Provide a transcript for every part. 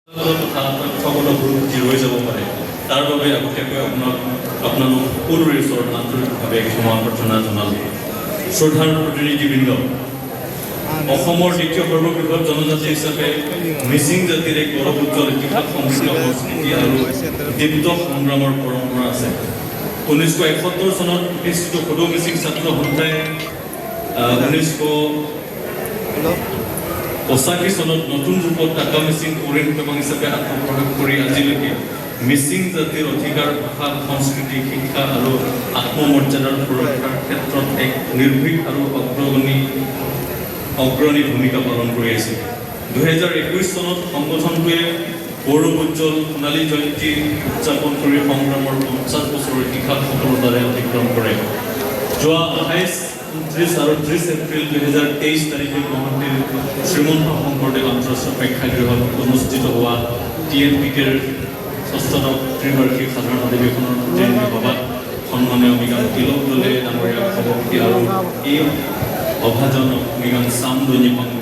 সকলো হৈ যাব পাৰে তাৰ বাবে আগতীয়াকৈ আপোনালোক সকলোৰে ওচৰত আন্তৰিকভাৱে ক্ষমা প্ৰাৰ্থনা জনালোঁ। শ্ৰদ্ধাৰ প্ৰতিনিধিবৃন্দ, অসমৰ দ্বিতীয় সৰ্ববৃহৎ জনজাতি হিচাপে মিচিং জাতিৰ এক গৌৰৱ উজ্জ্বল ইতিহাস, সমৃদ্ধ সংস্কৃতি আৰু দীপ্ত সংগ্ৰামৰ পৰম্পৰা আছে। 1971 চনত প্ৰতিষ্ঠিত সদৌ মিচিং ছাত্ৰ সন্থাই 1985 চনত নতুন ৰূপত টাটা মিচিং পৌৰাণিক বিভাগ হিচাপে আত্মপ্ৰকাশ কৰি আজিলৈকে মিচিং জাতিৰ অধিকাৰ, ভাষা, সংস্কৃতি, শিক্ষা আৰু আত্মমৰ্যাদাৰ সুৰক্ষাৰ ক্ষেত্ৰত এক নিৰ্ভীক আৰু অগ্ৰণী ভূমিকা পালন কৰি আছে। 2021 চনত সংগঠনটোৱে গৌৰৱ উজ্জ্বল সোণালী জয়ন্তী উদযাপন কৰি সংগ্ৰামৰ 50 বছৰৰ ইতিহাস সফলতাৰে অতিক্ৰম কৰে। যোৱা 28, 29 আৰু 30 এপ্ৰিল 2023 তাৰিখে গুৱাহাটীৰ শ্ৰীমন্ত শংকৰদেৱ আন্তঃৰাষ্ট্ৰীয় প্ৰেক্ষাগৃহত অনুষ্ঠিত হোৱা TNPKৰ 6ম ত্ৰিবাৰ্ষিক সাধাৰণ অধিৱেশনৰ প্ৰতিনিধি সভাত সন্মানীয় মৃগাং তিলক দলে ডাঙৰীয়াক সভাপতি আৰু এই অভাজনক মৃগাং চাম দৈনিপাংক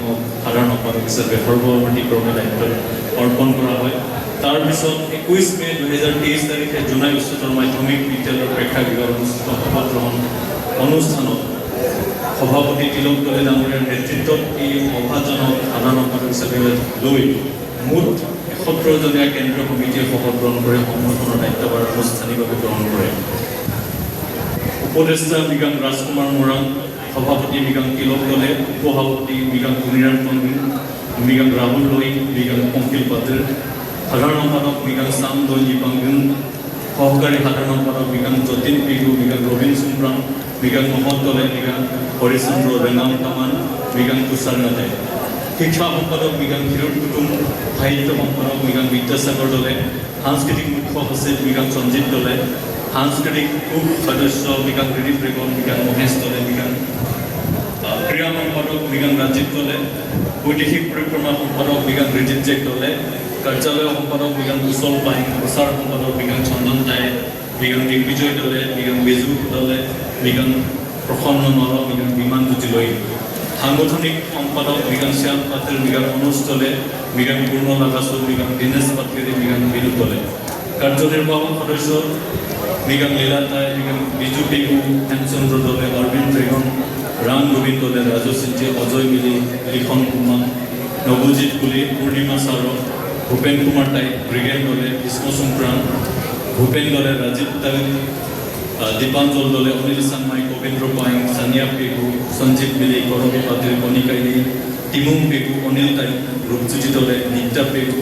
সাধাৰণ সম্পাদক হিচাপে সৰ্বসন্মতিক্ৰমে দায়িত্ব অৰ্পণ কৰা হয়। তাৰপিছত 21 মে 2023 তাৰিখে জোনাই উচ্চতৰ মাধ্যমিক বিদ্যালয়ৰ প্ৰেক্ষাগৃহত অনুষ্ঠিত শপত গ্ৰহণ অনুষ্ঠানত সভাপতি তিলক দলে ডাঙৰীয়াৰ নেতৃত্বত এই অভাজনক সাধাৰণ সম্পাদক হিচাপে লৈ মুঠ 71জনীয়া কেন্দ্ৰীয় সমিতিয়ে শপত গ্ৰহণ কৰি সংগঠনৰ দায়িত্বভাৰ আনুষ্ঠানিকভাৱে গ্ৰহণ কৰে। উপদেষ্টা মৃগাং ৰাজকুমাৰ মোৰাং, সভাপতি মৃগাং তিলক দলে, উপসভাপতি মৃগাং গুণিৰাম পণ্ডিত, মৃগাং ৰাহুল লৈ, মৃগাং পংকিল পাটিল, সাধাৰণ সম্পাদক মৃগাং চাম দৈনিপাংগুন, সহকাৰী সাধাৰণ সম্পাদক মৃগাং যতীন পিগু, মৃগাং ৰবীন চুমৰাং, মৃগাং মহম্মদ দলে, মৃগাং হৰিচন্দ্ৰ বেঙাম তামান, মৃগাং তুষাৰ নাথে, শিক্ষা সম্পাদক মৃগাং হিৰুদ কুটুম, সাহিত্য সম্পাদক মৃগাং বিদ্যাসাগৰ দলে, সাংস্কৃতিক মুখ্য সচিব মৃগাং সঞ্জীৱ দলে, সাংস্কৃতিক উপ সদস্য মৃগাং ৰিদীপ ৰেগন, মৃগাং মহেশ দলে, মৃগাং ক্ৰীড়া সম্পাদক মৃগাং ৰাজীৱ দলে, বৈদেশিক পৰিক্ৰমা সম্পাদক মৃগাং ৰিজিত জেক দলে, কাৰ্যালয় সম্পাদক মৃগাং কুশল পাইং, প্ৰচাৰ সম্পাদক মৃগাং চন্দন টাই, মৃগাং দিগ্বিজয় দলে, মৃগাং বেজু দলে, মৃগাং প্ৰসন্ন নৰ, মৃগাং বিমান জ্যোতি লৈ, সাংগঠনিক সম্পাদক মৃগাং শ্যাম পাটিল, মৃগাং অনুজ দলে, মৃগাং পূৰ্ণ লাগাচু, মৃগাং দীনেশ পাটকাৰী, মৃগাং বিনোদ দলে, কাৰ্যনিৰ্বাহক সদস্য মৃগাং লীলা টাই, মৃগাং বিজু পেগু, হেমচন্দ্ৰ দলে, অৰবিন্দ ৰেগন, ৰাম গোবিন্দ দলে, ৰাজু সিঞ্জে, অজয় মিলি, লিখন কুমাৰ, নৱজিৎ কুলি, পূৰ্ণিমা চাৰ, ভূপেন কুমাৰ টাই, ব্ৰিগেড দলে, কৃষ্ণ চুংক্ৰাং, ভূপেন দলে, ৰাজীৱ টাই, দীপাঞ্জল দলে, অনিল চাংমাই, কবীন্দ্ৰ পাইং, চানিয়া পেগু, সঞ্জীৱ মিলি, কৰবী পাটিল, কণিকাইনী, টিমুং পেগু, অনিল টাই, ৰূপজ্যোতি দলে, নিত্যা পেগু,